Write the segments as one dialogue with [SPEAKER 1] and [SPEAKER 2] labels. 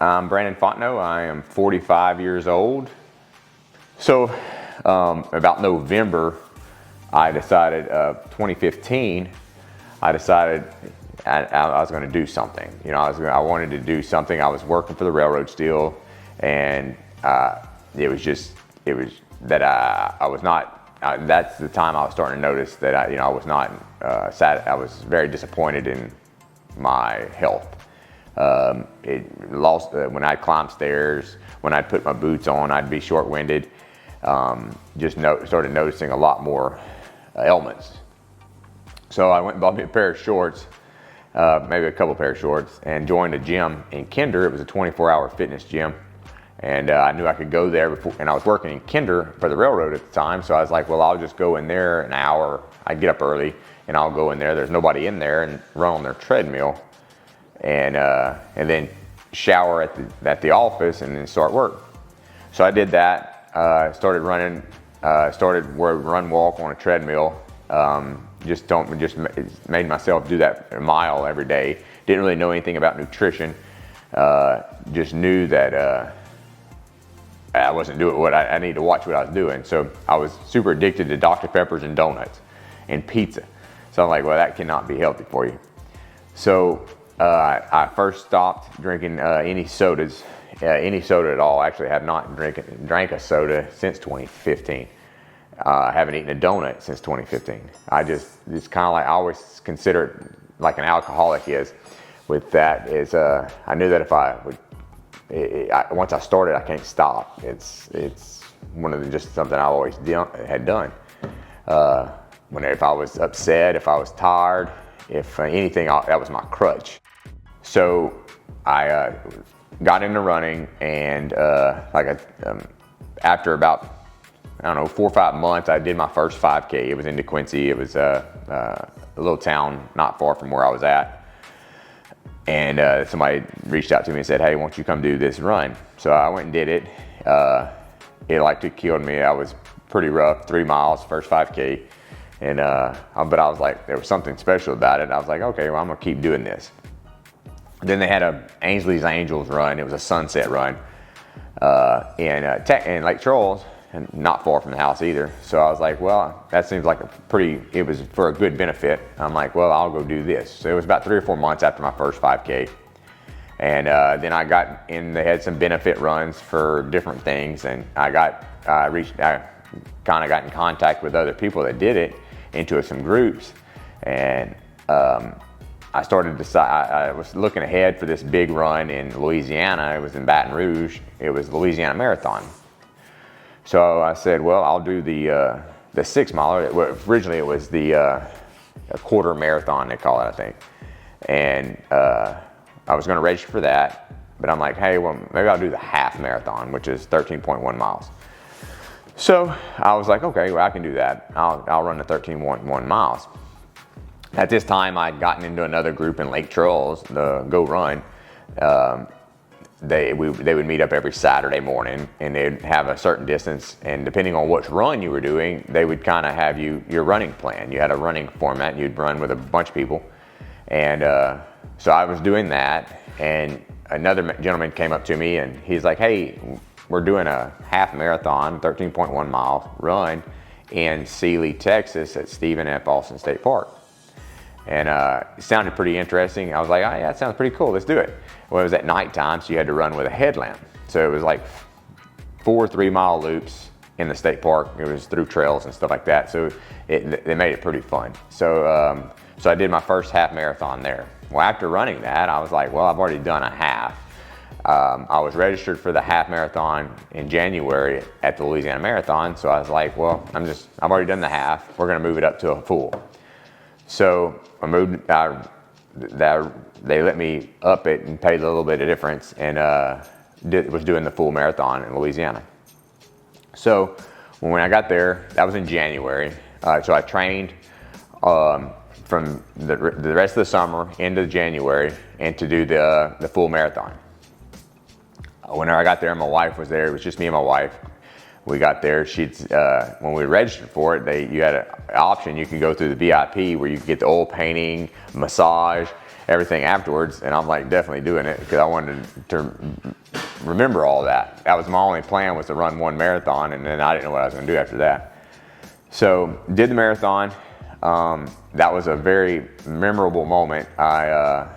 [SPEAKER 1] I'm Brandon Fontenot. I am 45 years old. So about November, I decided, 2015, I decided I was going to do something. You know, I wanted to do something. I was working for the railroad still, and it was that I was not. That's the time I was starting to notice that I was not sad. I was very disappointed in my health. It lost when I climbed stairs. When I'd put my boots on, I'd be short-winded. Started noticing a lot more ailments. So I went and bought me a pair of shorts, maybe a couple pair of shorts, and joined a gym in Kinder. It was a 24-hour fitness gym, and I knew I could go there before. And I was working in Kinder for the railroad at the time, so I was like, well, I'll just go in there an hour. I get up early, and I'll go in there. There's nobody in there, and run on their treadmill, and then shower at the office, and then start work. So I did that. Started running. Run walk on a treadmill. Just made myself do that a mile every day. Didn't really know anything about nutrition. Just knew that I wasn't doing what I needed to watch what I was doing. So I was super addicted to Dr. Peppers and donuts and pizza. So I'm like, well, that cannot be healthy for you. So I first stopped drinking any sodas, any soda at all. Actually, I have not drank a soda since 2015. I haven't eaten a donut since 2015. It's kind of like I always consider it like an alcoholic is. With that is, I knew that if I would, once I started, I can't stop. It's one of just something I always had done. If I was upset, if I was tired, if anything, that was my crutch. So I got into running, and after about 4 or 5 months, I did my first 5K. It was in DeQuincy. It was a little town not far from where I was at. And somebody reached out to me and said, hey, why don't you come do this run? So I went and did it. It killed me. I was pretty rough, 3 miles, first 5K. And but I was like, there was something special about it. I was like, okay, well, I'm gonna keep doing this. Then they had a Ainsley's Angels run. It was a sunset run in Lake Charles, and not far from the house either. So I was like, well, that seems like it was for a good benefit. I'm like, well, I'll go do this. So it was about 3 or 4 months after my first 5K. And then I got in, they had some benefit runs for different things. And I kind of got in contact with other people that did it into some groups. And I started to I was looking ahead for this big run in Louisiana. It was in Baton Rouge. It was the Louisiana Marathon. So I said, well, I'll do the 6 miler. Originally it was a quarter marathon, they call it, I think. And I was going to register for that, but I'm like, hey, well, maybe I'll do the half marathon, which is 13.1 miles. So I was like, okay, well, I can do that. I'll run the 13.1 miles. At this time, I'd gotten into another group in Lake Charles, the Go Run. They would meet up every Saturday morning, and they'd have a certain distance, and depending on which run you were doing, they would kind of have your running plan. You had a running format, and you'd run with a bunch of people. And so I was doing that, and another gentleman came up to me, and he's like, hey, we're doing a half marathon, 13.1 mile run in Sealy, Texas at Stephen F. Austin State Park. And it sounded pretty interesting. I was like, oh yeah, that sounds pretty cool, let's do it. Well, it was at nighttime, so you had to run with a headlamp. So it was like 4 3-mile loops in the state park. It was through trails and stuff like that. So they made it pretty fun. So I did my first half marathon there. Well, after running that, I was like, well, I've already done a half. I was registered for the half marathon in January at the Louisiana Marathon. So I was like, well, I've already done the half. We're gonna move it up to a full. So I moved, they let me up it and paid a little bit of difference, and was doing the full marathon in Louisiana. So when I got there, that was in January. So I trained from the rest of the summer into January and to do the full marathon. Whenever I got there, my wife was there. It was just me and my wife. We got there. When we registered for it, you had an option. You could go through the VIP where you could get the oil painting, massage, everything afterwards. And I'm like definitely doing it because I wanted to remember all that. That was my only plan, was to run one marathon, and then I didn't know what I was going to do after that. So did the marathon. That was a very memorable moment. I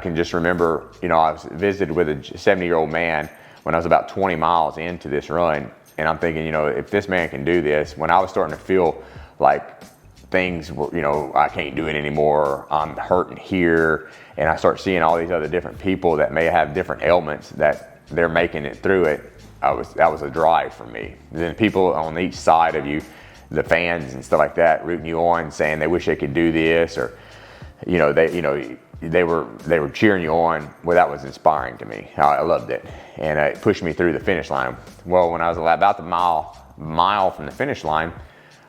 [SPEAKER 1] can just remember, you know, I was visited with a 70-year-old man when I was about 20 miles into this run. And I'm thinking, you know, if this man can do this, when I was starting to feel like things were, you know, I can't do it anymore, I'm hurting here, and I start seeing all these other different people that may have different ailments that they're making it through it, that was a drive for me. And then people on each side of you, the fans and stuff like that, rooting you on, saying they wish they could do this, or, you know, they were cheering you on. Well, that was inspiring to me. I loved it, and it pushed me through the finish line. Well, when I was about the mile from the finish line,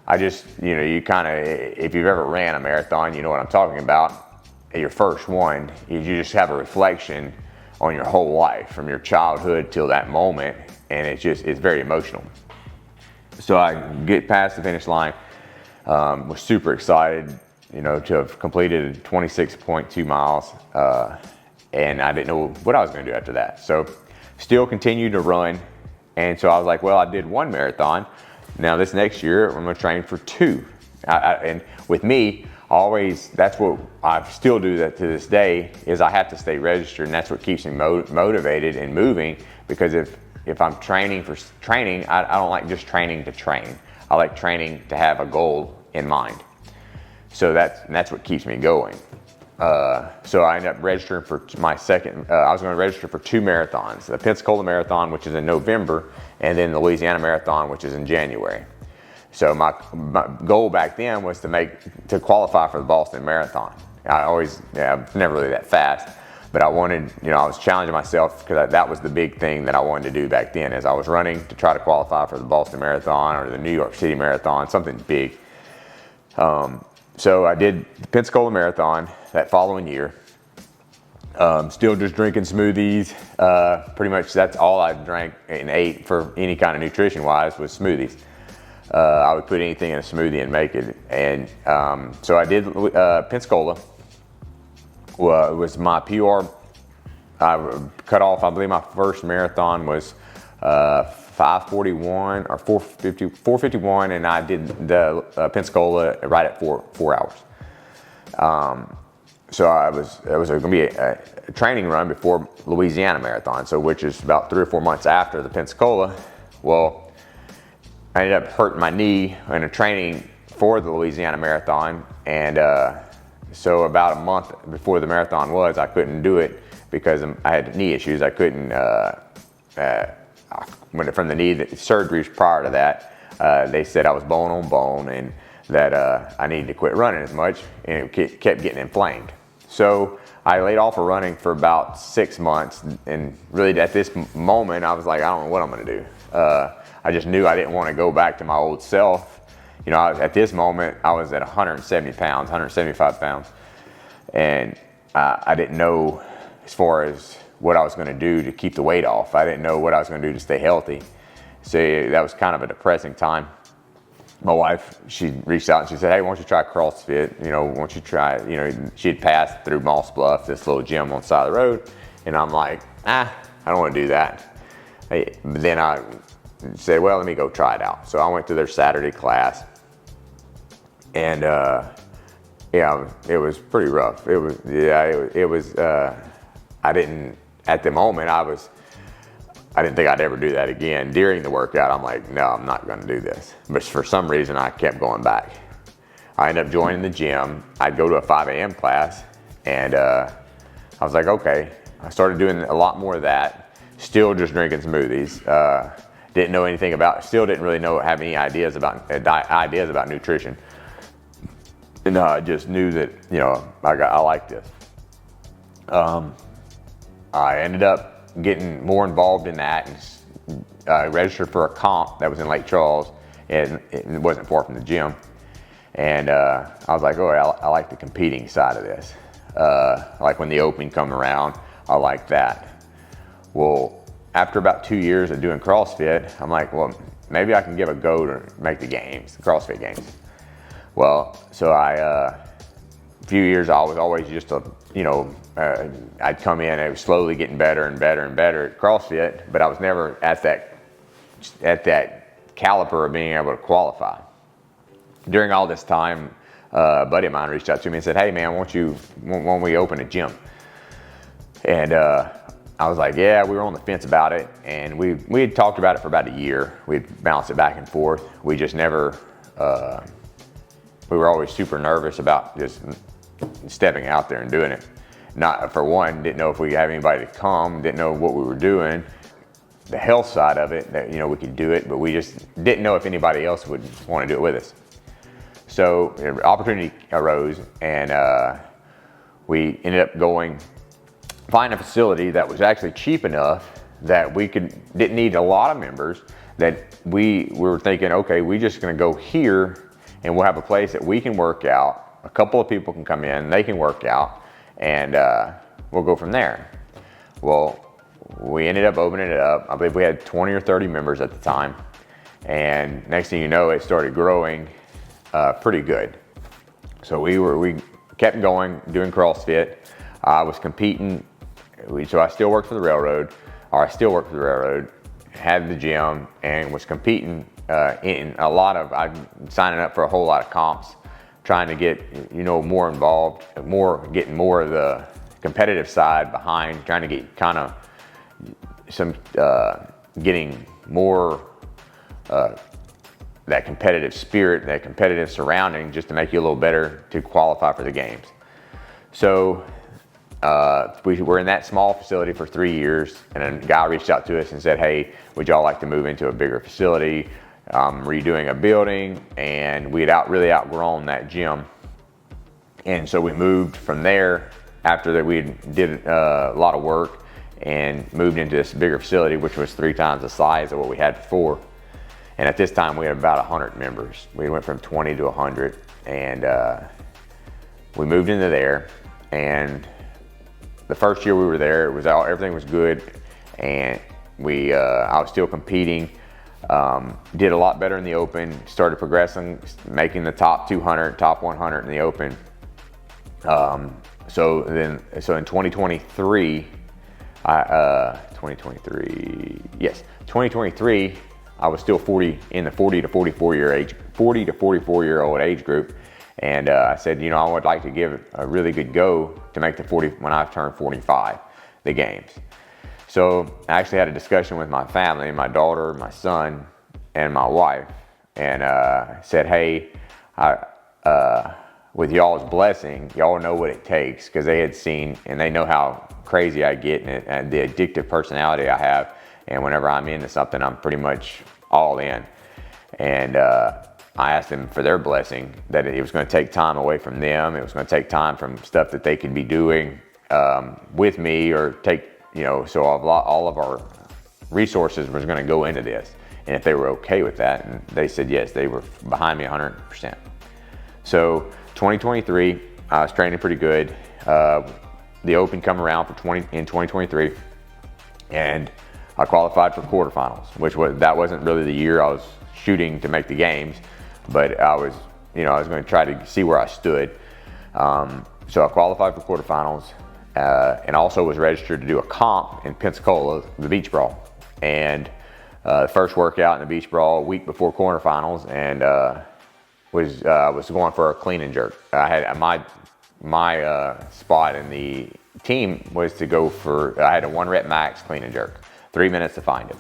[SPEAKER 1] I just, you know, you kind of, if you've ever ran a marathon, you know what I'm talking about. At your first one, you just have a reflection on your whole life, from your childhood till that moment, and it's very emotional. So I get past the finish line, was super excited, you know, to have completed 26.2 miles, and I didn't know what I was going to do after that. So still continued to run, and so I was like, well, I did one marathon. Now this next year, I'm going to train for 2. And with me, always, that's what I still do that to this day, is I have to stay registered, and that's what keeps me motivated and moving. Because if I'm training for training, I don't like just training to train. I like training to have a goal in mind. So that's what keeps me going. So I ended up registering for my second, I was going to register for 2 marathons, the Pensacola Marathon, which is in November, and then the Louisiana Marathon, which is in January. So my goal back then was to qualify for the Boston Marathon. I'm never really that fast, but I wanted, you know, I was challenging myself, because that was the big thing that I wanted to do back then, as I was running to try to qualify for the Boston Marathon or the New York City Marathon, something big. So I did the Pensacola Marathon that following year. Still just drinking smoothies. Pretty much that's all I drank and ate for any kind of nutrition wise, was smoothies. I would put anything in a smoothie and make it. And so I did Pensacola. Well, it was my PR. I cut off, I believe my first marathon was 5:41 or 4:51, and I did the Pensacola right at 4 hours. So it was going to be a training run before Louisiana Marathon, so which is about 3 or 4 months after the Pensacola. Well, I ended up hurting my knee in a training for the Louisiana Marathon, and so about a month before the marathon was, I couldn't do it because I had knee issues. I couldn't, from the knee, the surgeries prior to that, they said I was bone on bone, and that I needed to quit running as much, and it kept getting inflamed. So I laid off of running for about 6 months, and really at this moment, I was like, I don't know what I'm going to do. I just knew I didn't want to go back to my old self. You know, at this moment, I was at 170 pounds, 175 pounds, and I didn't know as far as what I was going to do to keep the weight off. I didn't know what I was going to do to stay healthy. So that was kind of a depressing time. My wife, she reached out and she said, hey, why don't you try CrossFit? You know, why don't you try, you know, she had passed through Moss Bluff, this little gym on the side of the road. And I'm like, I don't want to do that. But then I said, well, let me go try it out. So I went to their Saturday class, and yeah, it was pretty rough. I didn't, at the moment, I didn't think I'd ever do that again. During the workout, I'm like, no, I'm not going to do this. But for some reason, I kept going back. I ended up joining the gym. I'd go to a 5 a.m. class, and I was like, okay. I started doing a lot more of that, still just drinking smoothies. Didn't know anything about, still didn't really have any ideas about nutrition. And I just knew that, you know, I like this. I ended up getting more involved in that, and I registered for a comp that was in Lake Charles, and it wasn't far from the gym. And I was like, oh, I like the competing side of this. Like when the opening come around, I like that. Well, after about 2 years of doing CrossFit, I'm like, well, maybe I can give a go to make the games, the CrossFit Games. Well, so I few years I was always just I'd come in and it was slowly getting better and better and better at CrossFit, but I was never at that caliber of being able to qualify. During all this time, a buddy of mine reached out to me and said, "Hey man, won't we open a gym?" And I was like, yeah, we were on the fence about it, and we had talked about it for about a year. We'd bounced it back and forth. We just never, we were always super nervous about just stepping out there and doing it. Not, for one, didn't know if we have anybody to come, didn't know what we were doing. The health side of it, that, we could do it, but we just didn't know if anybody else would want to do it with us. So an opportunity arose, and we ended up find a facility that was actually cheap enough that we didn't need a lot of members, that we were thinking, okay, we're just gonna go here and we'll have a place that we can work out. A couple of people can come in, they can work out, and we'll go from there. Well, we ended up opening it up. I believe we had 20 or 30 members at the time. And next thing you know, it started growing pretty good. So we kept going, doing CrossFit. I was competing. So I still worked for the railroad, had the gym, and was competing in a lot of, I'm signing up for a whole lot of comps, trying to get, more involved, getting more of the competitive side behind, trying to get kind of getting more that competitive spirit, that competitive surrounding, just to make you a little better to qualify for the games. So we were in that small facility for 3 years, and a guy reached out to us and said, "Hey, would y'all like to move into a bigger facility? Redoing a building," and we had really outgrown that gym. And so we moved from there after that. We did a lot of work and moved into this bigger facility, which was 3 times the size of what we had before. And at this time, we had about 100 members. We went from 20 to 100, and we moved into there. And the first year we were there, everything was good, and I was still competing. Did a lot better in the open. Started progressing, making the top 200, top 100 in the open. So in 2023, 2023, I was still 40 to 44 year old age group. And I said, I would like to give it a really good go to make the 40 when I turn 45, the games. So I actually had a discussion with my family, my daughter, my son, and my wife, and said, hey, with y'all's blessing, y'all know what it takes, because they had seen and they know how crazy I get and the addictive personality I have. And whenever I'm into something, I'm pretty much all in. And I asked them for their blessing, that it was going to take time away from them. It was going to take time from stuff that they could be doing with me, or take, so all of our resources was going to go into this. And if they were okay with that, and they said yes, they were behind me 100%. So 2023, I was training pretty good. The Open come around in 2023, and I qualified for quarterfinals, that wasn't really the year I was shooting to make the games, but I was going to try to see where I stood. So I qualified for quarterfinals, and also was registered to do a comp in Pensacola, the beach brawl. And the first workout in the beach brawl a week before quarterfinals, and was going for a clean and jerk. I had my spot in the team was to go for, I had a 1 rep max clean and jerk, 3 minutes to find it.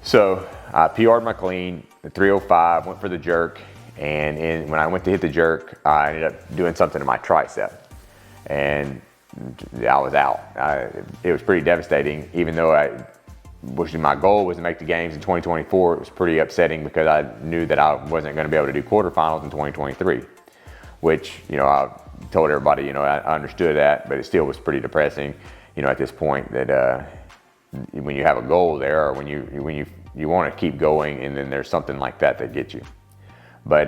[SPEAKER 1] So I PR'd my clean, the 305, went for the jerk, and when I went to hit the jerk, I ended up doing something to my tricep, and I was out. It was pretty devastating, even though my goal was to make the games in 2024. It was pretty upsetting, because I knew that I wasn't going to be able to do quarterfinals in 2023, which, I told everybody, I understood that, but it still was pretty depressing, at this point, that when you have a goal there, or when you want to keep going, and then there's something like that gets you. But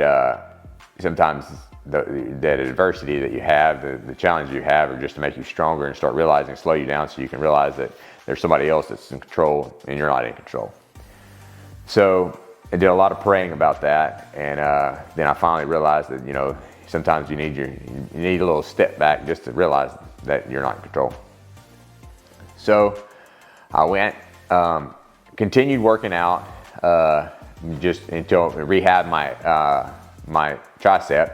[SPEAKER 1] sometimes that adversity that you have, the challenge you have, are just to make you stronger and start realizing, slow you down, so you can realize that there's somebody else that's in control and you're not in control. So I did a lot of praying about that, and then I finally realized that sometimes you need a little step back just to realize that you're not in control. So I went, continued working out just until I rehabbed my tricep,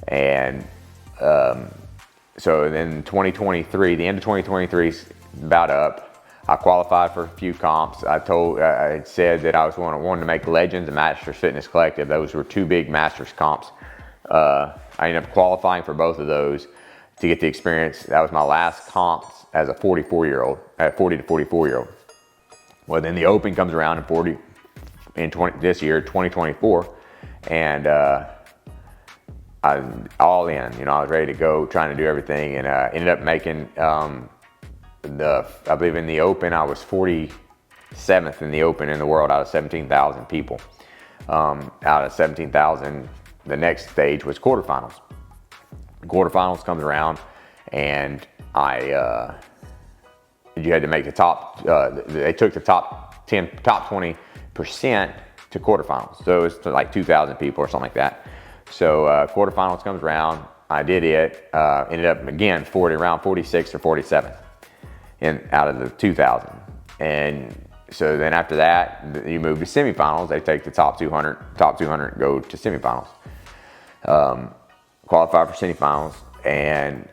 [SPEAKER 1] and so then 2023, the end of 2023 is about up. I qualified for a few comps. I had said that I was wanting to make Legends and Masters Fitness Collective. Those were two big Masters comps. I ended up qualifying for both of those to get the experience. That was my last comps as a 40 to 44 year old. Well, then the Open comes around this year, 2024, and I'm all in. You know, I was ready to go, trying to do everything, and ended up making I believe in the Open, I was 47th in the Open in the world out of 17,000 people. Out of 17,000, the next stage was quarterfinals. Quarterfinals comes around, and you had to make the top. They took the top 20% to quarterfinals. So it was like 2,000 people or something like that. So quarterfinals comes around. I did it. Ended up again around 46 or 47th out of the 2,000. And so then after that, you move to semifinals. They take the top 200 go to semifinals. Qualified for semifinals, and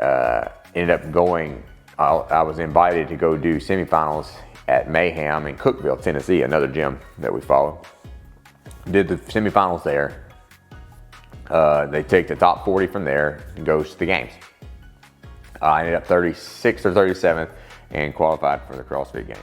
[SPEAKER 1] ended up going. I was invited to go do semifinals at Mayhem in Cookeville, Tennessee, another gym that we follow. Did the semifinals there. They take the top 40 from there and goes to the games. I ended up 36th or 37th and qualified for the CrossFit Games.